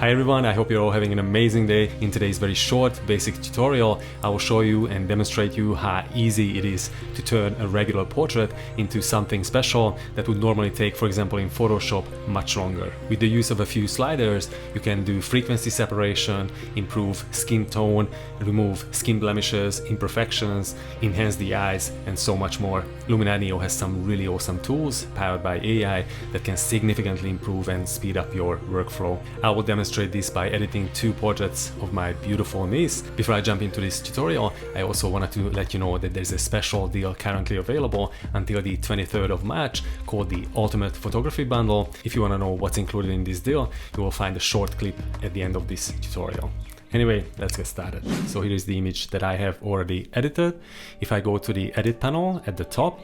Hi everyone, I hope you're all having an amazing day. In today's very short, basic tutorial, I will show you and demonstrate you how easy it is to turn a regular portrait into something special that would normally take, for example, in Photoshop, much longer. With the use of a few sliders, you can do frequency separation, improve skin tone, remove skin blemishes, imperfections, enhance the eyes, and so much more. Luminar Neo has some really awesome tools powered by AI that can significantly improve and speed up your workflow. I will demonstrate this by editing 2 portraits of my beautiful niece. Before I jump into this tutorial, I also wanted to let you know that there's a special deal currently available until the 23rd of March called the Ultimate Photography Bundle. If you want to know what's included in this deal, you will find a short clip at the end of this tutorial. Anyway, let's get started. So here is the image that I have already edited. If I go to the edit panel at the top,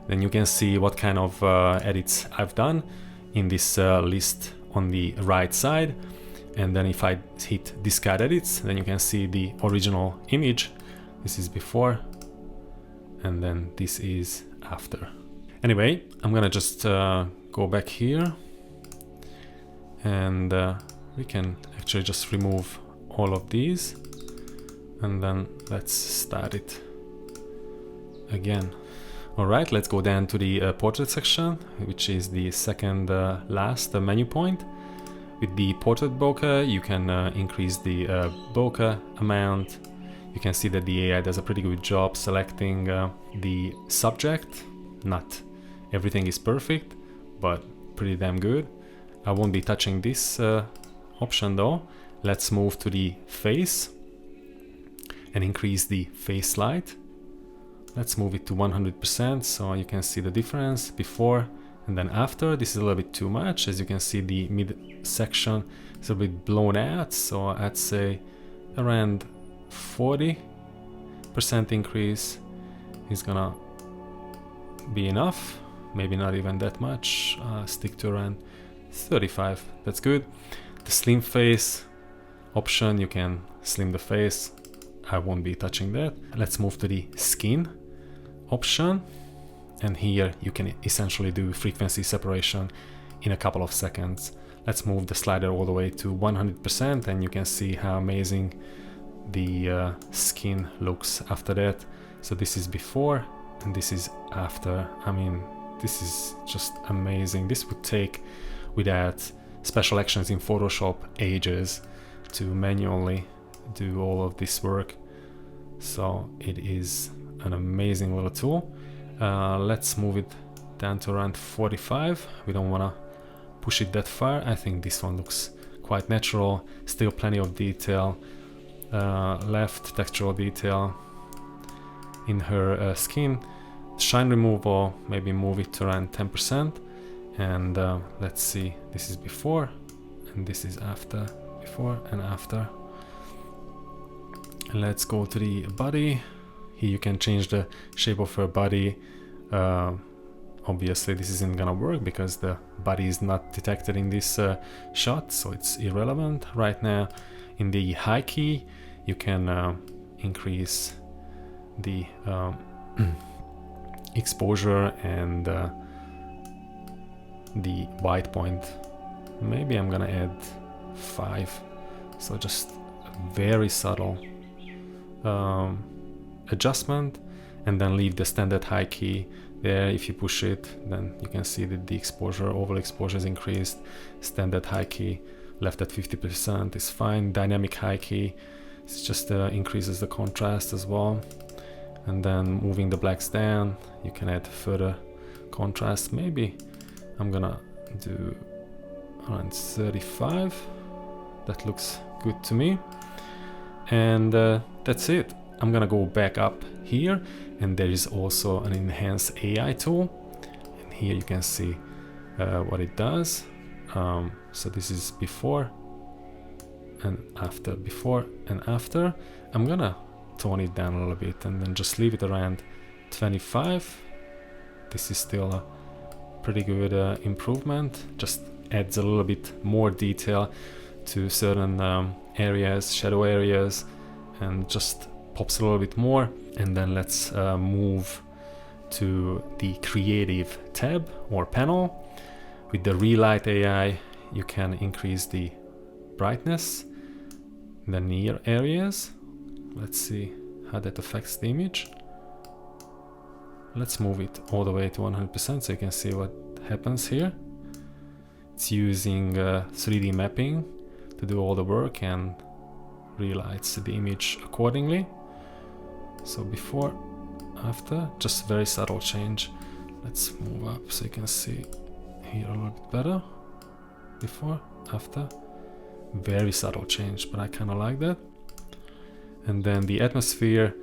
then you can see what kind of edits I've done in this list on the right side. And then if I hit discard edits, then you can see the original image. This is before, and then this is after. Anyway, I'm gonna just go back here, and we can actually just remove all of these, and then let's start it again. Alright, let's go down to the portrait section, which is the second last menu point. With the portrait bokeh, you can increase the bokeh amount. You can see that the AI does a pretty good job selecting the subject. Not everything is perfect, but pretty damn good. I won't be touching this option though. Let's move to the face and increase the face light. Let's move it to 100% so you can see the difference before and then after. This is a little bit too much. As you can see, the mid section is a bit blown out, so I'd say around 40% increase is gonna be enough. Maybe not even that much. Stick to around 35. That's good. The slim face option, you can slim the face. I won't be touching that. Let's move to the skin option, and here you can essentially do frequency separation in a couple of seconds. Let's move the slider all the way to 100%, and you can see how amazing the skin looks after that. So this is before and this is after. I mean, this is just amazing. This would take, without special actions in Photoshop, ages to manually do all of this work. So it is an amazing little tool. Let's move it down to around 45. We don't want to push it that far. I think this one looks quite natural. Still plenty of detail left, textural detail in her skin. Shine removal, maybe move it to around 10%. And let's see, this is before and this is after. Before and after. And let's go to the body. Here you can change the shape of her body. Obviously this isn't gonna work because the body is not detected in this shot, so it's irrelevant right now. In the high key, you can increase the exposure and the white point. Maybe I'm gonna add 5, so just a very subtle adjustment, and then leave the standard high key there. If you push it, then you can see that the exposure, overall exposure is increased. Standard high key left at 50% is fine. Dynamic high key, it just increases the contrast as well. And then moving the blacks down, you can add further contrast. Maybe I'm gonna do around 35. That looks good to me. And that's it. I'm gonna go back up here, and there is also an enhance AI tool, and here you can see what it does. So this is before and after, before and after. I'm gonna tone it down a little bit and then just leave it around 25. This is still a pretty good improvement. Just adds a little bit more detail to certain areas, shadow areas, and just pops a little bit more. And then let's move to the creative tab or panel. With the relight AI, you can increase the brightness in the near areas. Let's see how that affects the image. Let's move it all the way to 100% so you can see what happens here. It's using 3D mapping to do all the work and relights the image accordingly. So before, after, just very subtle change. Let's move up so you can see here a little bit better. Before, after, very subtle change, but I kind of like that. And then the atmosphere,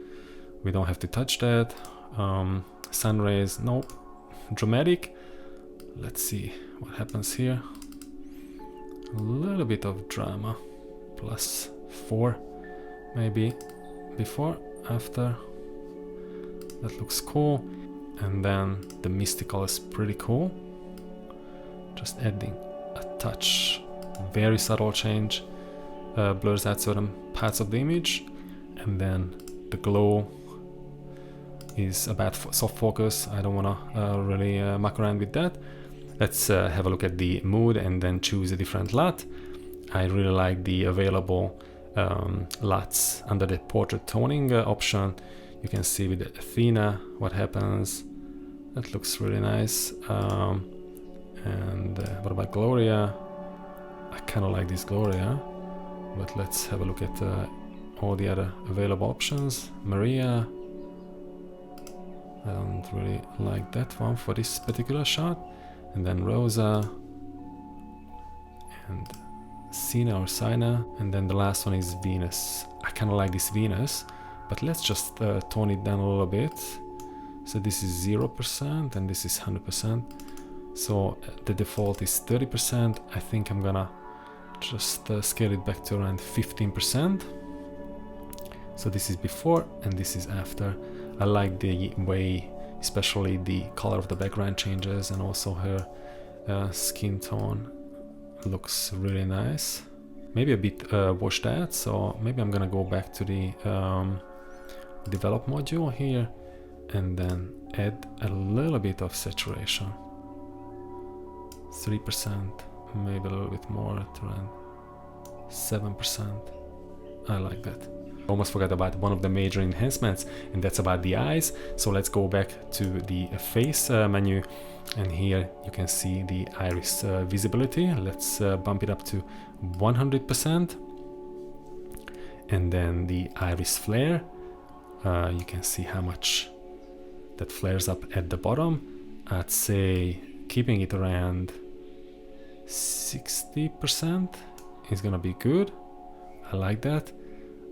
we don't have to touch that. Sun rays, nope. Dramatic. Let's see what happens here. A little bit of drama. +4 maybe. Before, after. That looks cool. And then the mystical is pretty cool. Just adding a touch. Very subtle change. Blurs out certain parts of the image. And then the glow is about soft focus. I don't want to really muck around with that. Let's have a look at the mood and then choose a different LUT. I really like the available LUTs under the portrait toning option. You can see with Athena what happens. That looks really nice. And what about Gloria? I kind of like this Gloria, but let's have a look at all the other available options. Maria, I don't really like that one for this particular shot. And then Rosa and Sina or Sina, and then the last one is Venus. I kind of like this Venus, but let's just tone it down a little bit. So this is 0% and this is 100%. So the default is 30%. I think I'm gonna just scale it back to around 15%. So this is before and this is after. I like the way, especially the color of the background changes, and also her skin tone looks really nice. Maybe a bit washed out, so maybe I'm gonna go back to the develop module here and then add a little bit of saturation. 3%, maybe a little bit more, at around 7%. I like that. Almost forgot about one of the major enhancements, and that's about the eyes. So let's go back to the face menu, and here you can see the iris visibility. Let's bump it up to 100%, and then the iris flare. You can see how much that flares up at the bottom. I'd say keeping it around 60% is gonna be good. I like that.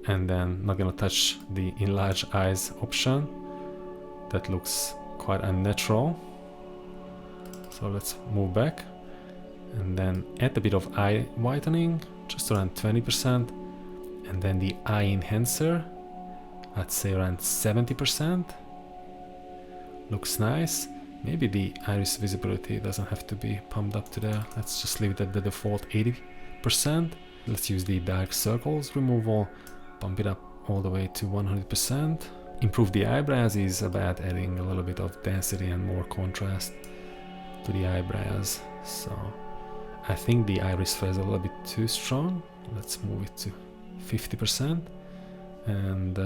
And then not gonna touch the enlarge eyes option. That looks quite unnatural. So let's move back and then add a bit of eye whitening, just around 20%. And then the eye enhancer, I'd say around 70%. Looks nice. Maybe the iris visibility doesn't have to be pumped up to there. Let's just leave it at the default 80%. Let's use the dark circles removal. Bump it up all the way to 100%. Improve the eyebrows is about adding a little bit of density and more contrast to the eyebrows. So I think the iris flare is a little bit too strong. Let's move it to 50% and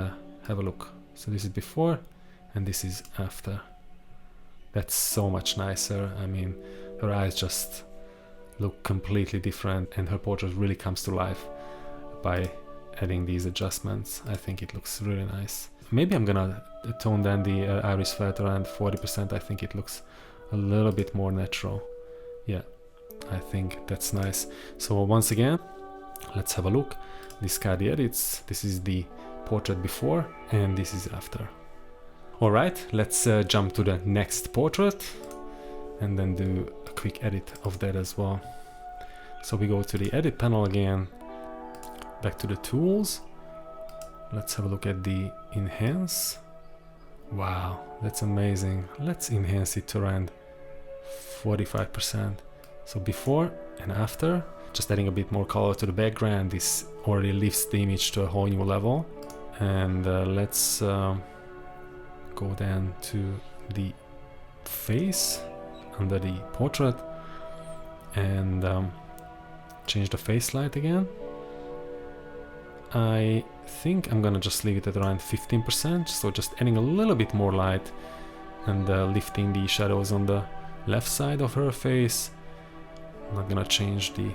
have a look. So this is before and this is after. That's so much nicer. I mean, her eyes just look completely different and her portrait really comes to life by adding these adjustments. I think it looks really nice. Maybe I'm gonna tone down the iris flare to around 40%. I think it looks a little bit more natural. Yeah, I think that's nice. So once again, let's have a look. Discard the edits. This is the portrait before and this is after. All right, let's jump to the next portrait and then do a quick edit of that as well. So we go to the edit panel again, back to the tools. Let's have a look at the enhance. Wow, that's amazing. Let's enhance it to around 45%. So before and after, just adding a bit more color to the background. This already lifts the image to a whole new level. And let's go down to the face under the portrait and change the face light again. I think I'm gonna just leave it at around 15%, so just adding a little bit more light and lifting the shadows on the left side of her face. I'm not gonna change the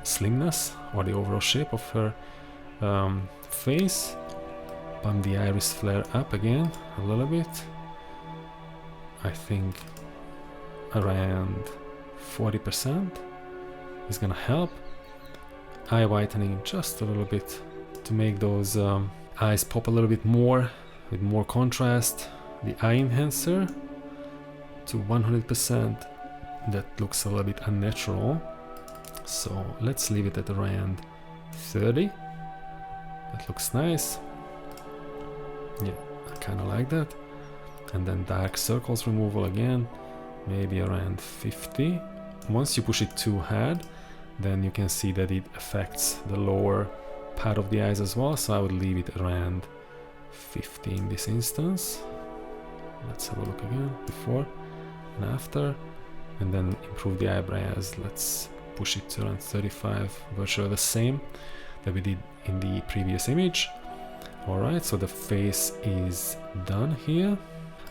slimness or the overall shape of her face. Bump the iris flare up again a little bit. I think around 40% is gonna help. Eye whitening just a little bit to make those eyes pop a little bit more with more contrast. The eye enhancer to 100%. That looks a little bit unnatural, so let's leave it at around 30. That looks nice. Yeah, I kind of like that. And then dark circles removal again, maybe around 50. Once you push it too hard, then you can see that it affects the lower part of the eyes as well, so I would leave it around 50 in this instance. Let's have a look again, before and after, and then improve the eyebrows. Let's push it to around 35, virtually the same that we did in the previous image. Alright, so the face is done here.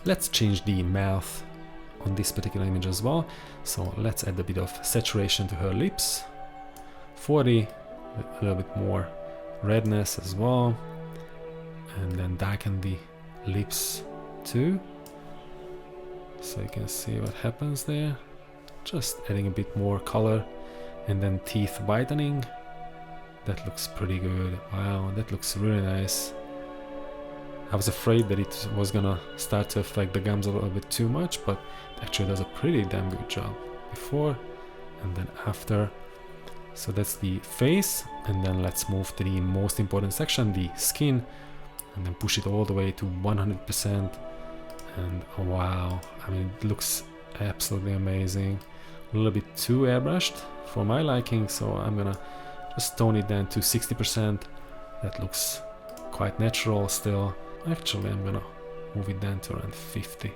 Let's change the mouth on this particular image as well, so let's add a bit of saturation to her lips. 40, a little bit more redness as well, and then darken the lips too, so you can see what happens there. Just adding a bit more color, and then teeth whitening. That looks pretty good. Wow, that looks really nice. I was afraid that it was gonna start to affect the gums a little bit too much, but it actually does a pretty damn good job. Before and then after. So that's the face, and then let's move to the most important section, the skin, and then push it all the way to 100%. And oh, wow, I mean, it looks absolutely amazing. A little bit too airbrushed for my liking, so I'm gonna just tone it down to 60%. That looks quite natural still. Actually, I'm gonna move it down to around 50.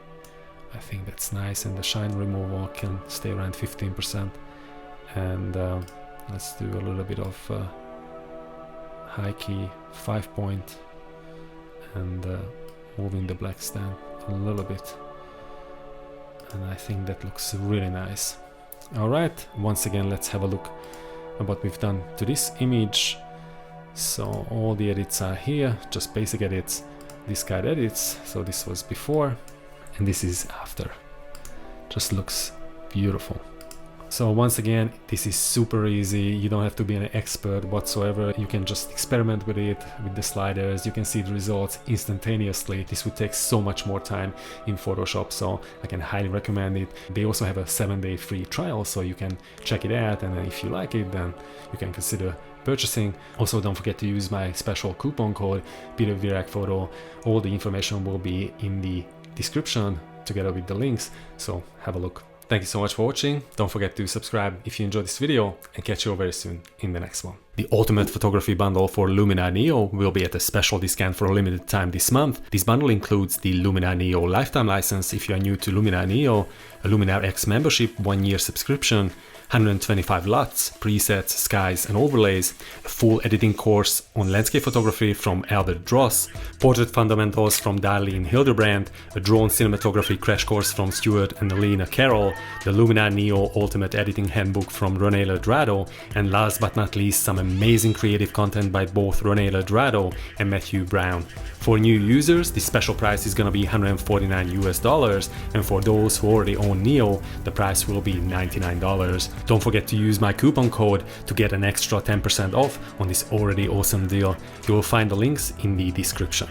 I think that's nice, and the shine removal can stay around 15%. And let's do a little bit of high key 5-point, and moving the blacks down a little bit. And I think that looks really nice. Alright, once again, let's have a look at what we've done to this image. So all the edits are here, just basic edits, discard edits. So this was before, and this is after. Just looks beautiful. So once again, this is super easy. You don't have to be an expert whatsoever. You can just experiment with it, with the sliders. You can see the results instantaneously. This would take so much more time in Photoshop, so I can highly recommend it. They also have a 7-day free trial, so you can check it out, and if you like it, then you can consider purchasing. Also, don't forget to use my special coupon code peterviragphoto. All the information will be in the description together with the links, so have a look. Thank you so much for watching. Don't forget to subscribe if you enjoyed this video, and catch you very soon in the next one. The ultimate photography bundle for Luminar Neo will be at a special discount for a limited time this month. This bundle includes the Luminar Neo lifetime license if you are new to Luminar Neo, a Luminar X membership 1-year subscription, 125 LUTs, presets, skies and overlays, a full editing course on landscape photography from Albert Dros, portrait fundamentals from Darlene Hildebrandt, a drone cinematography crash course from Stewart and Allina Carrol, the Luminar Neo ultimate editing handbook from Rene Ledrado, and last but not least, some amazing creative content by both Rene Ledrado and Mathew Browne. For new users, the special price is gonna be $149 US, and for those who already own Neo, the price will be $99. Don't forget to use my coupon code to get an extra 10% off on this already awesome deal. You will find the links in the description.